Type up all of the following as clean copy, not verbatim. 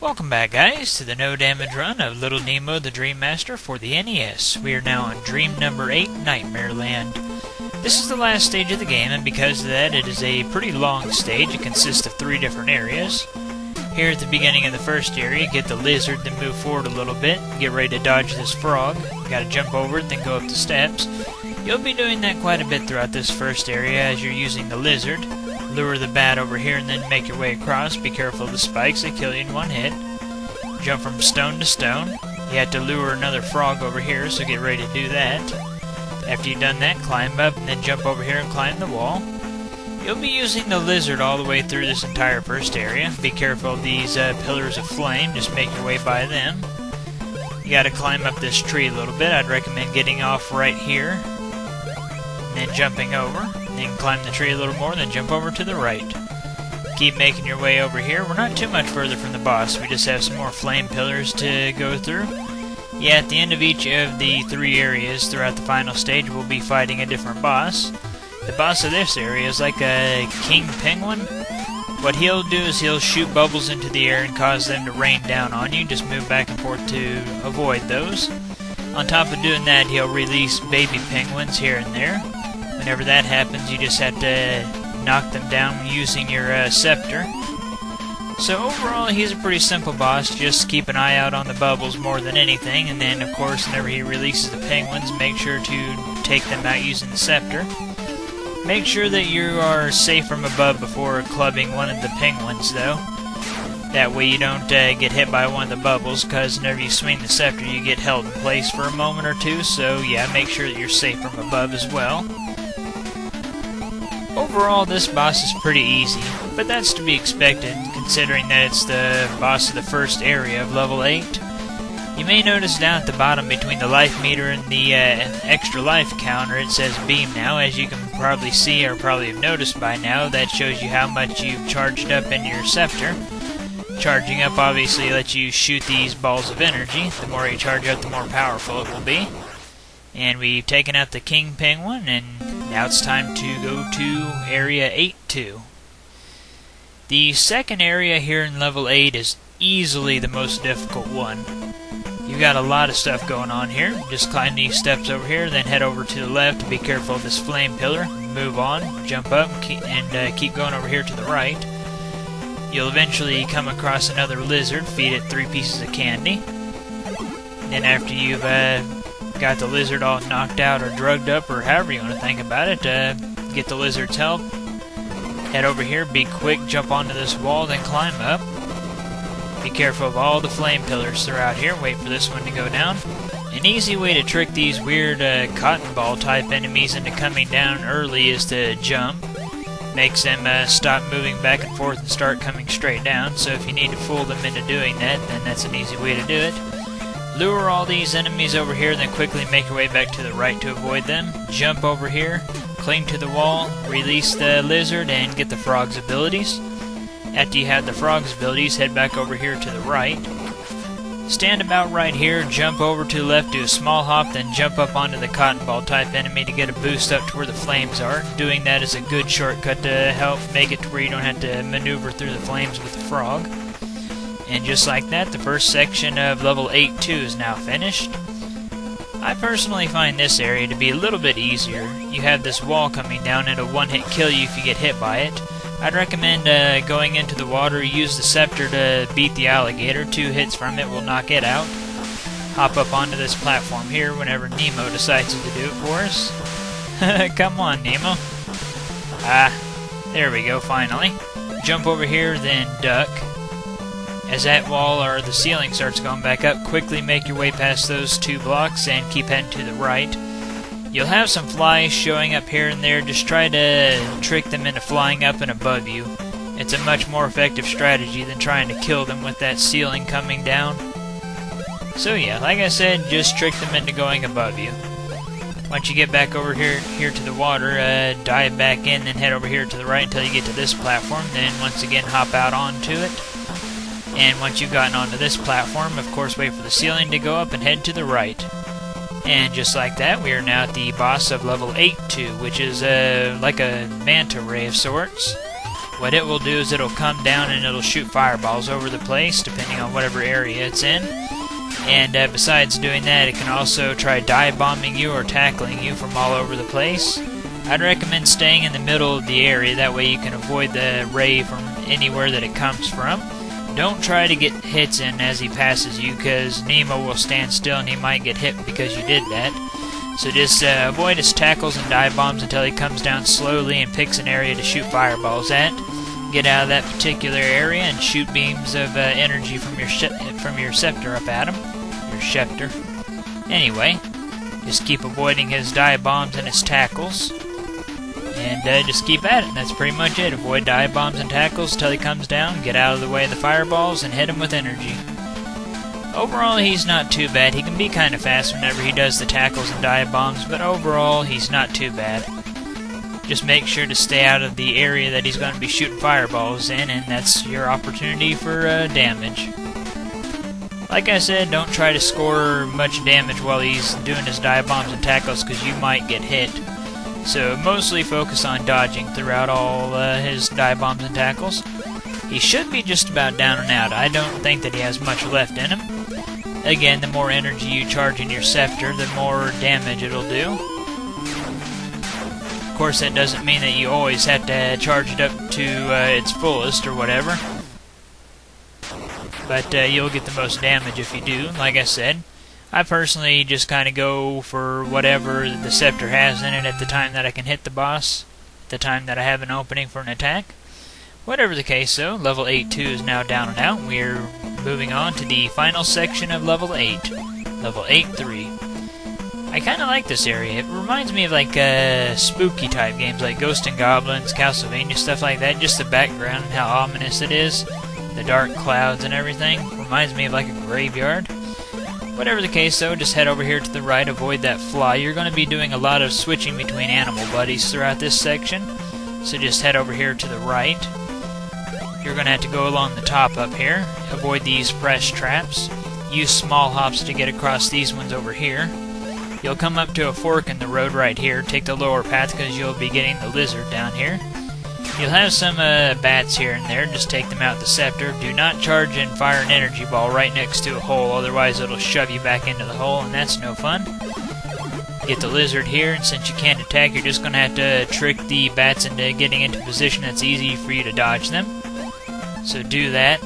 Welcome back, guys, to the no damage run of Little Nemo the Dream Master for the NES. We are now on Dream number 8, Nightmare Land. This is the last stage of the game, and because of that, it is a pretty long stage. It consists of 3 different areas. Here at the beginning of the first area, get the lizard, then move forward a little bit, get ready to dodge this frog. You gotta jump over it, then go up the steps. You'll be doing that quite a bit throughout this first area as you're using the lizard. Lure the bat over here and then make your way across. Be careful of the spikes, they kill you in one hit. Jump from stone to stone. You have to lure another frog over here, so get ready to do that. After you've done that, climb up and then jump over here and climb the wall. You'll be using the lizard all the way through this entire first area. Be careful of these pillars of flame, just make your way by them. You gotta climb up this tree a little bit. I'd recommend getting off right here, and then jumping over. Then climb the tree a little more, then jump over to the right. Keep making your way over here. We're not too much further from the boss. We just have some more flame pillars to go through. Yeah, at the end of each of the 3 areas throughout the final stage, we'll be fighting a different boss. The boss of this area is like a king penguin. What he'll do is he'll shoot bubbles into the air and cause them to rain down on you. Just move back and forth to avoid those. On top of doing that, he'll release baby penguins here and there. Whenever that happens, you just have to knock them down using your scepter. So overall, he's a pretty simple boss. Just keep an eye out on the bubbles more than anything, and then of course whenever he releases the penguins, make sure to take them out using the scepter. Make sure that you are safe from above before clubbing one of the penguins though. That way you don't get hit by one of the bubbles, because whenever you swing the scepter you get held in place for a moment or two, so yeah, make sure that you're safe from above as well. Overall, this boss is pretty easy, but that's to be expected, considering that it's the boss of the first area of level 8. You may notice down at the bottom between the life meter and the extra life counter, it says beam now. As you can probably see, or probably have noticed by now, that shows you how much you've charged up in your scepter. Charging up obviously lets you shoot these balls of energy. The more you charge up, the more powerful it will be. And we've taken out the king penguin, and now it's time to go to Area 8-2. The second area here in level 8 is easily the most difficult one. You've got a lot of stuff going on here. Just climb these steps over here, then head over to the left. Be careful of this flame pillar. Move on, jump up, and keep going over here to the right. You'll eventually come across another lizard. Feed it 3 pieces of candy. Then after you've got the lizard all knocked out or drugged up, or however you want to think about it, get the lizard's help. Head over here, be quick, jump onto this wall, then climb up. Be careful of all the flame pillars throughout here. Wait for this one to go down. An easy way to trick these weird cotton ball type enemies into coming down early is to jump. Makes them stop moving back and forth and start coming straight down. So if you need to fool them into doing that, then that's an easy way to do it. Lure all these enemies over here, then quickly make your way back to the right to avoid them. Jump over here, cling to the wall, release the lizard, and get the frog's abilities. After you have the frog's abilities, head back over here to the right. Stand about right here, jump over to the left, do a small hop, then jump up onto the cotton ball type enemy to get a boost up to where the flames are. Doing that is a good shortcut to help make it to where you don't have to maneuver through the flames with the frog. And just like that, the first section of level 8-2 is now finished. I personally find this area to be a little bit easier. You have this wall coming down, and it'll one-hit kill you if you get hit by it. I'd recommend going into the water, use the scepter to beat the alligator. 2 hits from it will knock it out. Hop up onto this platform here whenever Nemo decides to do it for us. Come on, Nemo. There we go, finally. Jump over here, then duck. As that wall or the ceiling starts going back up, quickly make your way past those 2 blocks and keep heading to the right. You'll have some flies showing up here and there. Just try to trick them into flying up and above you. It's a much more effective strategy than trying to kill them with that ceiling coming down. So yeah, like I said, just trick them into going above you. Once you get back over here to the water, dive back in, then head over here to the right until you get to this platform. Then once again hop out onto it. And once you've gotten onto this platform, of course wait for the ceiling to go up and head to the right. And just like that, we are now at the boss of level 8-2, which is like a manta ray of sorts. what it will do is it'll come down and it'll shoot fireballs over the place, depending on whatever area it's in. And besides doing that, it can also try dive bombing you or tackling you from all over the place. I'd recommend staying in the middle of the area, that way you can avoid the ray from anywhere that it comes from. Don't try to get hits in as he passes you, because Nemo will stand still and he might get hit because you did that. So just avoid his tackles and dive bombs until he comes down slowly and picks an area to shoot fireballs at. Get out of that particular area and shoot beams of energy from your scepter up at him. Your scepter. Anyway, just keep avoiding his dive bombs and his tackles. And just keep at it. That's pretty much it. Avoid dive bombs and tackles until he comes down. Get out of the way of the fireballs and hit him with energy. Overall, he's not too bad. He can be kind of fast whenever he does the tackles and dive bombs, but overall, he's not too bad. Just make sure to stay out of the area that he's going to be shooting fireballs in, and that's your opportunity for damage. Like I said, don't try to score much damage while he's doing his dive bombs and tackles, because you might get hit. So mostly focus on dodging throughout all his dive bombs and tackles. He should be just about down and out. I don't think that he has much left in him. Again, the more energy you charge in your scepter, the more damage it'll do. Of course, that doesn't mean that you always have to charge it up to its fullest or whatever. But you'll get the most damage if you do, like I said. I personally just kind of go for whatever the scepter has in it at the time that I can hit the boss, the time that I have an opening for an attack. Whatever the case, though, level 8-2 is now down and out. We're moving on to the final section of level 8, level 8-3. I kind of like this area. It reminds me of like spooky type games like Ghosts and Goblins, Castlevania, stuff like that. Just the background and how ominous it is. The dark clouds and everything. Reminds me of like a graveyard. Whatever the case, though, just head over here to the right, avoid that fly. You're going to be doing a lot of switching between animal buddies throughout this section. So just head over here to the right. You're going to have to go along the top up here. Avoid these press traps. Use small hops to get across these ones over here. You'll come up to a fork in the road right here. Take the lower path because you'll be getting the lizard down here. You'll have some bats here and there. Just take them out with the scepter. Do not charge and fire an energy ball right next to a hole, otherwise it'll shove you back into the hole, and that's no fun. Get the lizard here, and since you can't attack, you're just going to have to trick the bats into getting into a position that's easy for you to dodge them. So do that.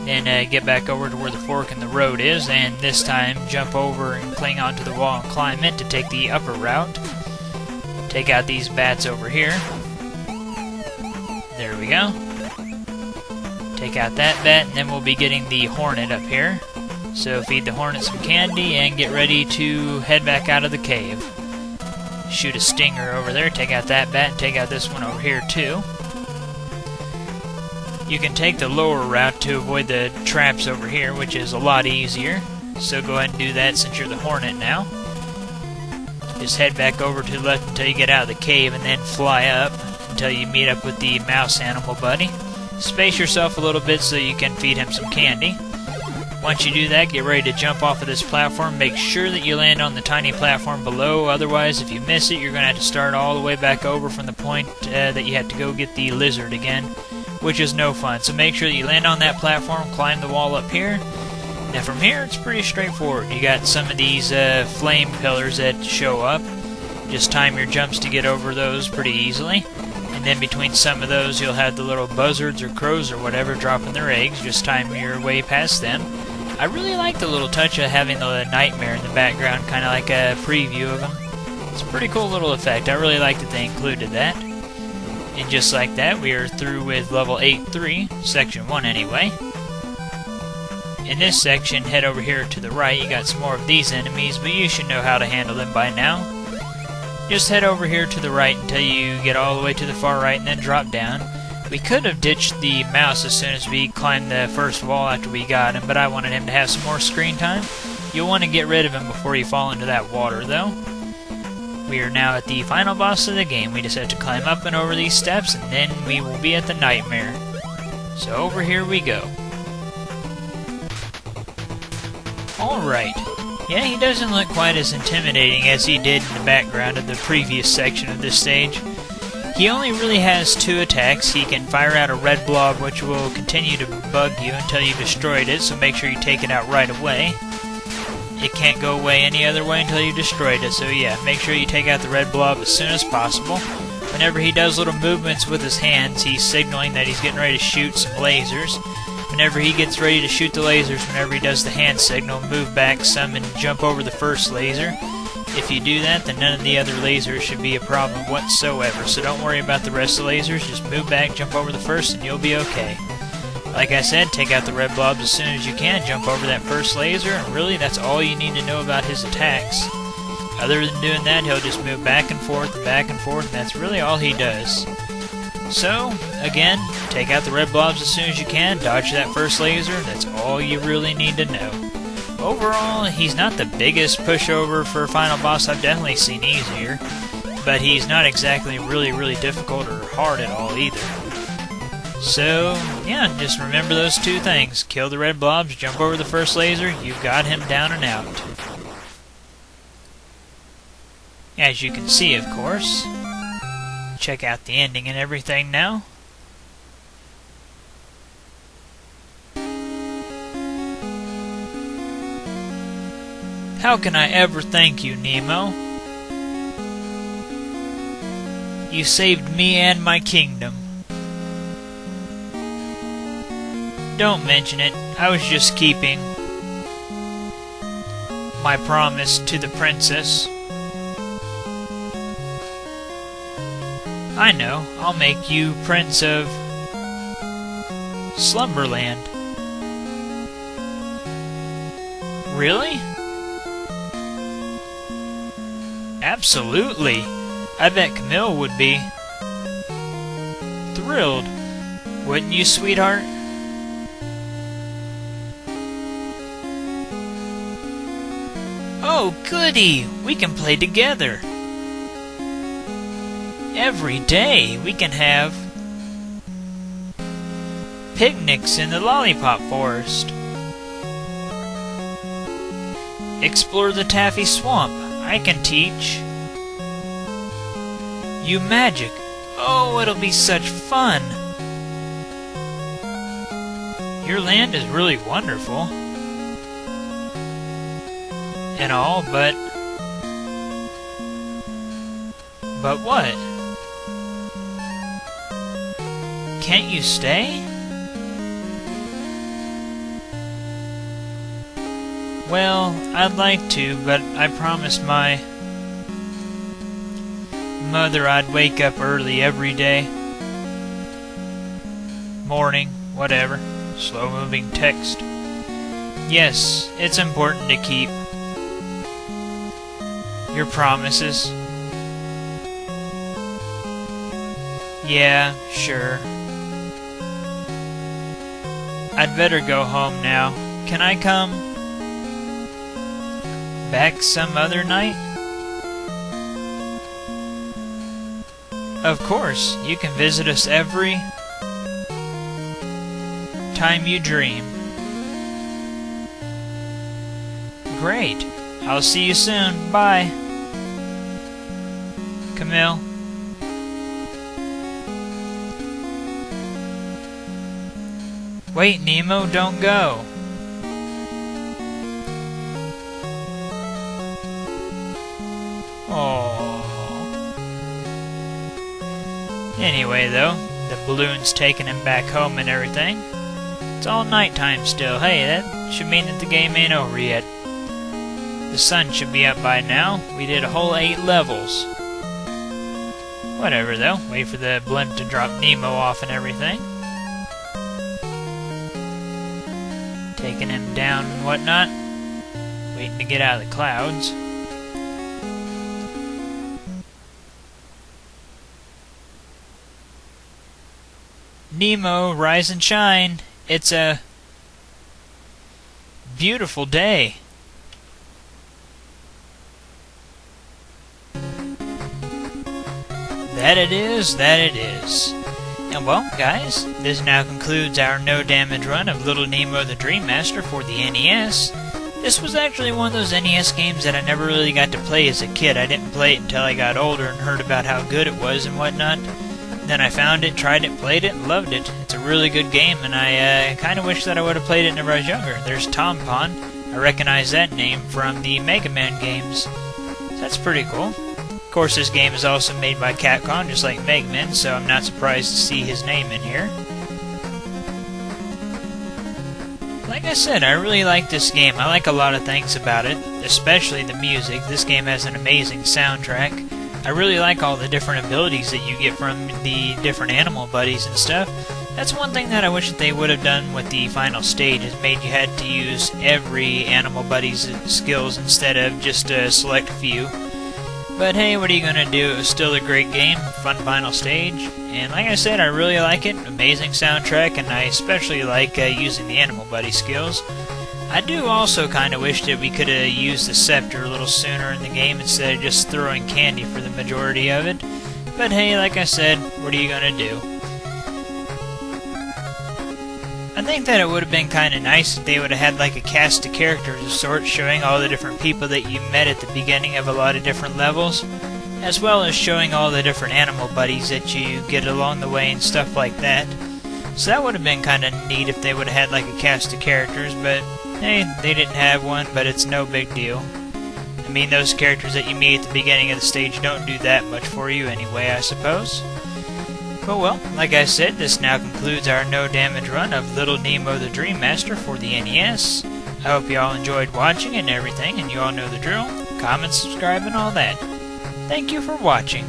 Then get back over to where the fork in the road is, and this time jump over and cling onto the wall and climb it to take the upper route. Take out these bats over here. There we go. Take out that bat, and then we'll be getting the hornet up here. So feed the hornet some candy and get ready to head back out of the cave. Shoot a stinger over there, take out that bat, and take out this one over here too. You can take the lower route to avoid the traps over here, which is a lot easier. So go ahead and do that since you're the hornet now. Just head back over to the left until you get out of the cave and then fly up until you meet up with the mouse animal buddy. Space yourself a little bit so you can feed him some candy. Once you do that, get ready to jump off of this platform. Make sure that you land on the tiny platform below, otherwise if you miss it, you're going to have to start all the way back over from the point that you had to go get the lizard again, which is no fun. So make sure that you land on that platform, climb the wall up here. Now from here, it's pretty straightforward. You got some of these flame pillars that show up. Just time your jumps to get over those pretty easily. And then between some of those, you'll have the little buzzards or crows or whatever dropping their eggs. Just time your way past them. I really like the little touch of having the nightmare in the background, kind of like a preview of them. It's a pretty cool little effect. I really like that they included that. And just like that, we are through with level 8-3, section 1 anyway. In this section, head over here to the right. You got some more of these enemies, but you should know how to handle them by now. Just head over here to the right until you get all the way to the far right and then drop down. We could have ditched the mouse as soon as we climbed the first wall after we got him, but I wanted him to have some more screen time. You'll want to get rid of him before you fall into that water, though. We are now at the final boss of the game. We just have to climb up and over these steps, and then we will be at the nightmare. So over here we go. Alright. Yeah, he doesn't look quite as intimidating as he did in the background of the previous section of this stage. He only really has 2 attacks. He can fire out a red blob, which will continue to bug you until you destroyed it, so make sure you take it out right away. It can't go away any other way until you destroyed it, so yeah, make sure you take out the red blob as soon as possible. Whenever he does little movements with his hands, he's signaling that he's getting ready to shoot some lasers. Whenever he gets ready to shoot the lasers, whenever he does the hand signal, move back some and jump over the first laser. If you do that, then none of the other lasers should be a problem whatsoever, so don't worry about the rest of the lasers, just move back, jump over the first, and you'll be okay. Like I said, take out the red blobs as soon as you can, jump over that first laser, and really that's all you need to know about his attacks. Other than doing that, he'll just move back and forth, and that's really all he does. So, again, take out the red blobs as soon as you can, dodge that first laser, that's all you really need to know. Overall, he's not the biggest pushover for a final boss. I've definitely seen easier, but he's not exactly really difficult or hard at all either. So, yeah, just remember those 2 things. Kill the red blobs, jump over the first laser, you've got him down and out. As you can see, of course. Check out the ending and everything now. How can I ever thank you, Nemo? You saved me and my kingdom. Don't mention it. I was just keeping my promise to the princess. I know. I'll make you Prince of Slumberland. Really? Absolutely. I bet Camille would be thrilled. Wouldn't you, sweetheart? Oh, goody! We can play together. Every day we can have picnics in the Lollipop Forest. Explore the Taffy Swamp. I can teach you magic. Oh, it'll be such fun. Your land is really wonderful. And all, but what? Can't you stay? Well, I'd like to, but I promised my mother I'd wake up early every day. Morning, whatever. Slow-moving text. Yes, it's important to keep your promises. Yeah, sure. I'd better go home now. Can I come back some other night? Of course, you can visit us every time you dream. Great. I'll see you soon. Bye. Camille. Wait, Nemo, don't go. Aww. Anyway, though, the balloon's taking him back home and everything. It's all nighttime still. Hey, that should mean that the game ain't over yet. The sun should be up by now. We did a whole 8 levels. Whatever, though. Wait for the blimp to drop Nemo off and everything. Taking him down and whatnot. Waiting to get out of the clouds. Nemo, rise and shine. It's a beautiful day. That it is, that it is. And well, guys, this now concludes our no damage run of Little Nemo the Dream Master for the NES. This was actually one of those NES games that I never really got to play as a kid. I didn't play it until I got older and heard about how good it was and whatnot. Then I found it, tried it, played it, and loved it. It's a really good game, and I kind of wish that I would have played it whenever I was younger. There's Tom Pond. I recognize that name from the Mega Man games. So that's pretty cool. Of course, this game is also made by Capcom, just like Mega Man, so I'm not surprised to see his name in here. Like I said, I really like this game. I like a lot of things about it, especially the music. This game has an amazing soundtrack. I really like all the different abilities that you get from the different animal buddies and stuff. That's one thing that I wish that they would have done with the final stage, is made you had to use every animal buddy's skills instead of just a select few. But hey, what are you going to do? It was still a great game, fun final stage, and like I said, I really like it. Amazing soundtrack, and I especially like using the animal buddy skills. I do also kind of wish that we could have used the scepter a little sooner in the game instead of just throwing candy for the majority of it. But hey, like I said, what are you going to do? I think that it would have been kind of nice if they would have had like a cast of characters of sorts showing all the different people that you met at the beginning of a lot of different levels, as well as showing all the different animal buddies that you get along the way and stuff like that. So that would have been kind of neat if they would have had like a cast of characters, but hey, they didn't have one, but it's no big deal. I mean, those characters that you meet at the beginning of the stage don't do that much for you anyway, I suppose. But well, like I said, this now concludes our no damage run of Little Nemo the Dream Master for the NES. I hope you all enjoyed watching and everything, and you all know the drill. Comment, subscribe, and all that. Thank you for watching.